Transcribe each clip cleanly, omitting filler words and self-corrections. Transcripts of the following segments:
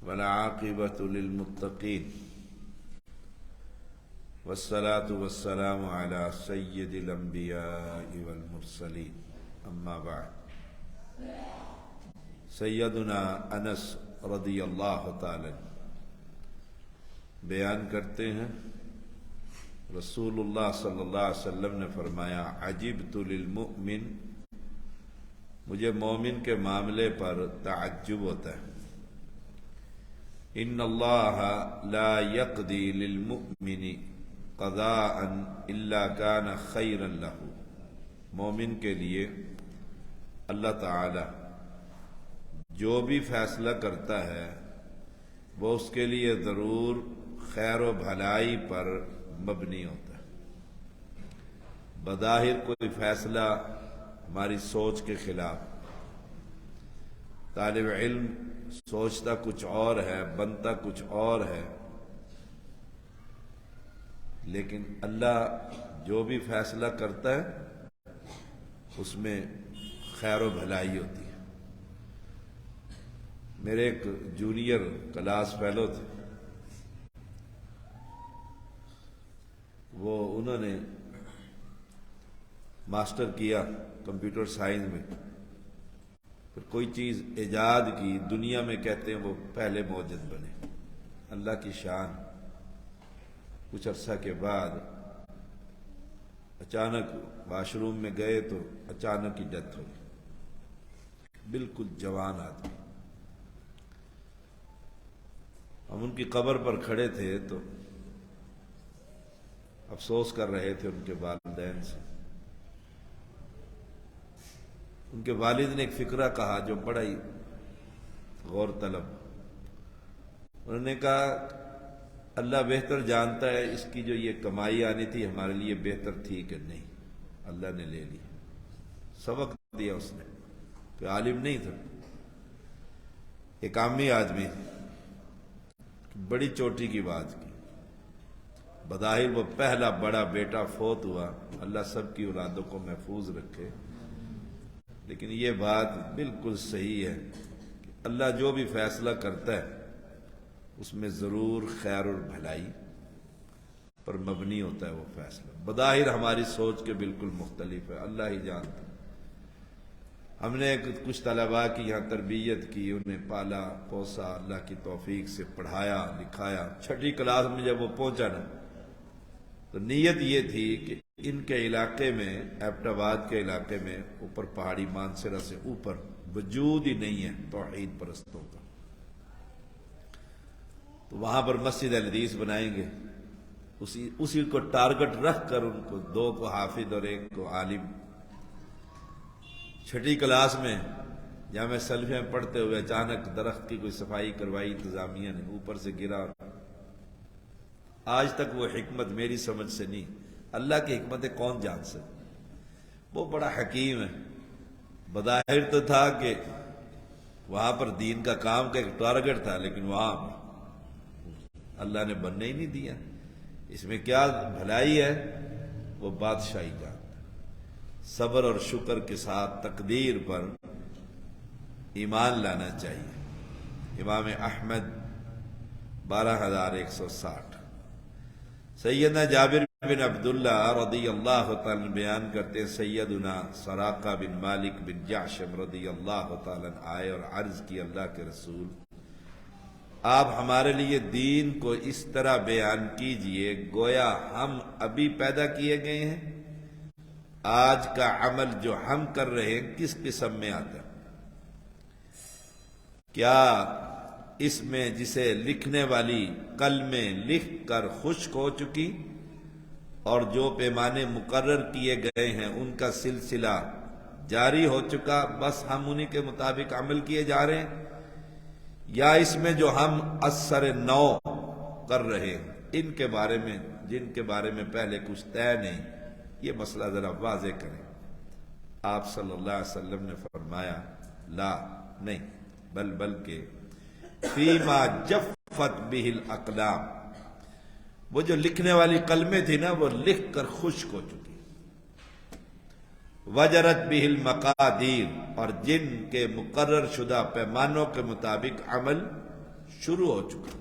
والعاقبة للمتقين والصلاة والسلام على سيد الأنبياء والمرسلين اما بعد سیدنا انس رضی اللہ تعالی بیان کرتے ہیں رسول اللہ صلی اللہ علیہ وسلم نے فرمایا عجبت للمؤمن، مجھے مومن کے معاملے پر تعجب ہوتا ہے. ان اللہ لا یقضی للمؤمن قضاء الا کان خیرا لہ، مومن کے لیے اللہ تعالی جو بھی فیصلہ کرتا ہے وہ اس کے لیے ضرور خیر و بھلائی پر مبنی ہوتا ہے. بظاہر کوئی فیصلہ ہماری سوچ کے خلاف، طالب علم سوچتا کچھ اور ہے، بنتا کچھ اور ہے، لیکن اللہ جو بھی فیصلہ کرتا ہے اس میں خیر و بھلائی ہوتی ہے. میرے ایک جونیئر کلاس فیلو تھے، انہوں نے ماسٹر کیا کمپیوٹر سائنس میں، پھر کوئی چیز ایجاد کی، دنیا میں کہتے ہیں وہ پہلے موجد بنے. اللہ کی شان. کچھ عرصہ کے بعد اچانک واش روم میں گئے تو اچانک ہی ڈیتھ ہو گئی. بالکل جوان آدمی. ہم ان کی قبر پر کھڑے تھے تو افسوس کر رہے تھے ان کے والدین سے. ان کے والد نے ایک فقرہ کہا جو بڑا ہی غور طلب. انہوں نے کہا اللہ بہتر جانتا ہے اس کی جو یہ کمائی آنی تھی ہمارے لیے بہتر تھی کہ نہیں، اللہ نے لے لی. سبق دیا اس نے. کوئی عالم نہیں تھا، ایک عامی آدمی. بڑی چوٹی کی بات کی. بظاہر وہ پہلا بڑا بیٹا فوت ہوا، اللہ سب کی اولادوں کو محفوظ رکھے، لیکن یہ بات بالکل صحیح ہے کہ اللہ جو بھی فیصلہ کرتا ہے اس میں ضرور خیر اور بھلائی پر مبنی ہوتا ہے وہ فیصلہ. بظاہر ہماری سوچ کے بالکل مختلف ہے، اللہ ہی جانتا ہے. ہم نے کچھ طلباء کی یہاں تربیت کی، انہیں پالا پوسا، اللہ کی توفیق سے پڑھایا لکھایا. 6ٹھی کلاس میں جب وہ پہنچا نا تو نیت یہ تھی کہ ان کے علاقے میں، ایبٹ آباد کے علاقے میں، اوپر پہاڑی مانسرا سے اوپر وجود ہی نہیں ہے توحید پرستوں کا، تو وہاں پر مسجد الحدیث بنائیں گے. اسی کو ٹارگٹ رکھ کر ان کو 2 کو حافظ اور 1 کو عالم. 6ٹھی کلاس میں جامع سلفیہ میں پڑھتے ہوئے اچانک درخت کی کوئی صفائی کروائی انتظامیہ نے، اوپر سے گرا. آج تک وہ حکمت میری سمجھ سے نہیں، اللہ کی حکمتیں کون جان سکتے. وہ بڑا حکیم ہے. بظاہر تو تھا کہ وہاں پر دین کا کام کا ایک ٹارگٹ تھا، لیکن وہاں اللہ نے بننے ہی نہیں دیا. اس میں کیا بھلائی ہے وہ بادشاہی جانتا. صبر اور شکر کے ساتھ تقدیر پر ایمان لانا چاہیے. امام احمد 12160. سیدنا جابر بن عبداللہ رضی اللہ تعالیٰ بیان کرتے ہیں سیدنا سراقہ بن مالک بن جعشم رضی اللہ تعالیٰ آئے اور عرض کی اللہ کے رسول آپ ہمارے لیے دین کو اس طرح بیان کیجئے گویا ہم ابھی پیدا کیے گئے ہیں. آج کا عمل جو ہم کر رہے ہیں کس قسم میں آتا ہے؟ کیا اس میں جسے لکھنے والی قلمیں لکھ کر خشک ہو چکی اور جو پیمانے مقرر کیے گئے ہیں ان کا سلسلہ جاری ہو چکا، بس ہم انہی کے مطابق عمل کیے جا رہے ہیں، یا اس میں جو ہم اثر نو کر رہے ہیں ان کے بارے میں جن کے بارے میں پہلے کچھ طے نہیں، یہ مسئلہ ذرا واضح کریں. آپ صلی اللہ علیہ وسلم نے فرمایا لا، نہیں، بلکہ فیما جفت بہ الاقلام، وہ جو لکھنے والی قلمیں تھی نا وہ لکھ کر خشک ہو چکی. وجرت بہ المقادیر، اور جن کے مقرر شدہ پیمانوں کے مطابق عمل شروع ہو چکا،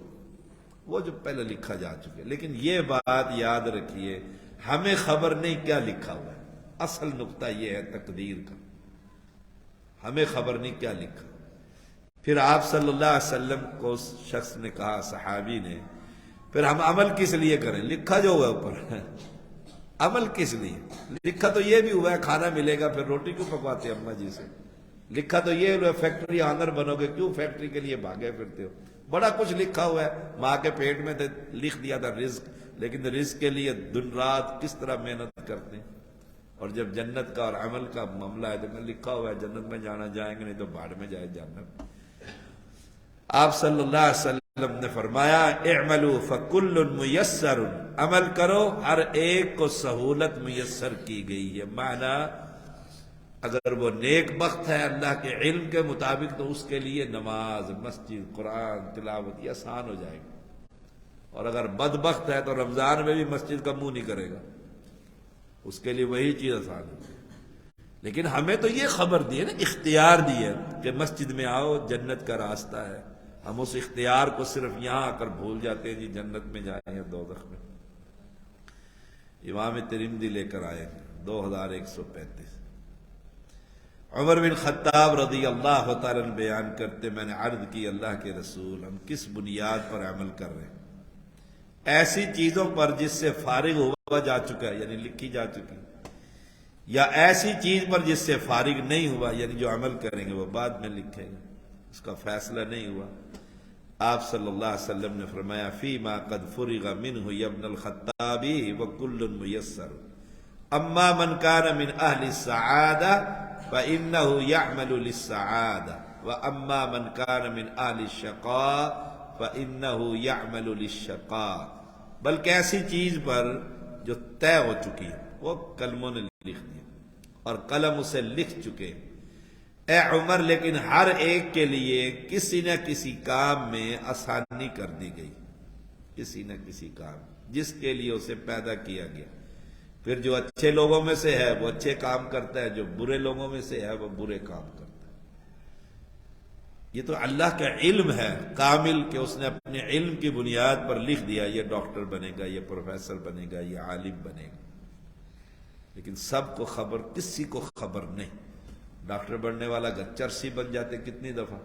وہ جو پہلے لکھا جا چکے. لیکن یہ بات یاد رکھیے، ہمیں خبر نہیں کیا لکھا ہوا ہے. اصل نقطہ یہ ہے تقدیر کا، ہمیں خبر نہیں کیا لکھا. پھر آپ صلی اللہ علیہ وسلم کو اس شخص نے کہا، صحابی نے، پھر ہم عمل کس لیے کریں؟ لکھا جو ہوا اوپر عمل کس لیے؟ لکھا تو یہ بھی ہوا ہے کھانا ملے گا، پھر روٹی کیوں پکواتے اماں جی سے؟ لکھا تو یہ ہوا فیکٹری آنر بنو گے، کیوں فیکٹری کے لیے بھاگے پھرتے ہو؟ بڑا کچھ لکھا ہوا ہے، ماں کے پیٹ میں لکھ دیا تھا رزق، لیکن رزق کے لیے دن رات کس طرح محنت کرتے ہیں. اور جب جنت کا اور عمل کا معاملہ ہے تو میں لکھا ہوا ہے جنت میں جانا جائیں گے، نہیں تو بھاڑ میں جائے جنت. آپ صلی اللہ علیہ وسلم نے فرمایا اعملوا فکل میسر، عمل کرو ہر ایک کو سہولت میسر کی گئی ہے. معنی اگر وہ نیک بخت ہے اللہ کے علم کے مطابق تو اس کے لیے نماز، مسجد، قرآن تلاوت یہ آسان ہو جائے گی. اور اگر بدبخت ہے تو رمضان میں بھی مسجد کا منہ نہیں کرے گا، اس کے لیے وہی چیز آسان ہے. لیکن ہمیں تو یہ خبر دی ہے نا، اختیار دی ہے کہ مسجد میں آؤ، جنت کا راستہ ہے. ہم اس اختیار کو صرف یہاں آ کر بھول جاتے ہیں، جی جنت میں جائیں یا دوزخ میں. امام ترمذی لے کر آئے 2135. عمر بن خطاب رضی اللہ تعالیٰ عنہ بیان کرتے، میں نے عرض کی اللہ کے رسول ہم کس بنیاد پر عمل کر رہے ہیں؟ ایسی چیزوں پر جس سے فارغ ہوا جا چکا ہے، یعنی لکھی جا چکی، یا ایسی چیز پر جس سے فارغ نہیں ہوا، یعنی جو عمل کریں گے وہ بعد میں لکھیں گے، اس کا فیصلہ نہیں ہوا. آپ صلی اللہ علیہ وسلم نے فرمایا فیما قد فرغ منہ یا ابن الخطاب وکل میسر، اما من کان من اہل السعادہ فإنه يعمل للسعادة وأما من كان من أهل الشقاء فإنه يعمل للشقاء. بلکہ ایسی چیز پر جو طے ہو چکی ہے، وہ قلموں نے لکھ دی اور قلم اسے لکھ چکے. اے عمر لیکن ہر ایک کے لیے کسی نہ کسی کام میں آسانی کر دی گئی، کسی نہ کسی کام جس کے لیے اسے پیدا کیا گیا. پھر جو اچھے لوگوں میں سے ہے وہ اچھے کام کرتا ہے، جو برے لوگوں میں سے ہے وہ برے کام کرتا ہے. یہ تو اللہ کا علم ہے کامل کہ اس نے اپنے علم کی بنیاد پر لکھ دیا یہ ڈاکٹر بنے گا، یہ پروفیسر بنے گا، یہ عالم بنے گا. لیکن سب کو خبر، کسی کو خبر نہیں. ڈاکٹر بننے والا چرسی بن جاتے کتنی دفعہ.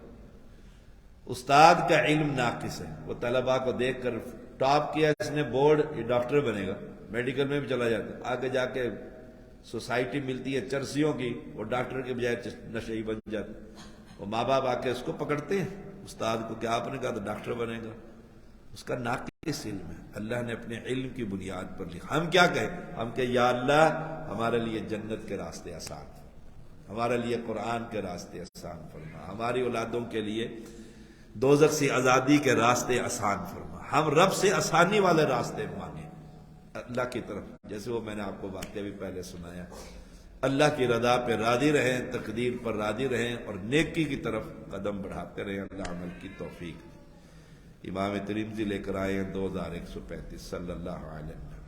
استاد کا علم ناقص ہے، وہ طلباء کو دیکھ کر ٹاپ کیا اس نے بورڈ، یہ ڈاکٹر بنے گا، میڈیکل میں بھی چلا جاتا. آگے جا کے سوسائٹی ملتی ہے چرسیوں کی، وہ ڈاکٹر کے بجائے نشئی بن جاتے. وہ ماں باپ آ کے اس کو پکڑتے ہیں استاد کو کہ آپ نے کہا تو ڈاکٹر بنے گا. اس کا ناقص علم ہے. اللہ نے اپنے علم کی بنیاد پر لکھا. ہم کیا کہیں؟ ہم کہ یا اللہ ہمارے لیے جنت کے راستے آسان، ہمارے لیے قرآن کے راستے آسان فرما، ہماری اولادوں کے لیے دوزخ سے آزادی کے راستے آسان فرما. ہم رب سے آسانی والے راستے مانگیں اللہ کی طرف، جیسے وہ میں نے آپ کو واقعہ بھی پہلے سنایا. اللہ کی رضا پہ راضی رہیں، تقدیر پر راضی رہیں اور نیکی کی طرف قدم بڑھاتے رہیں. اللہ عمل کی توفیق. امام ترمذی لے کر آئے ہیں 2135 صلی اللہ علیہ وسلم.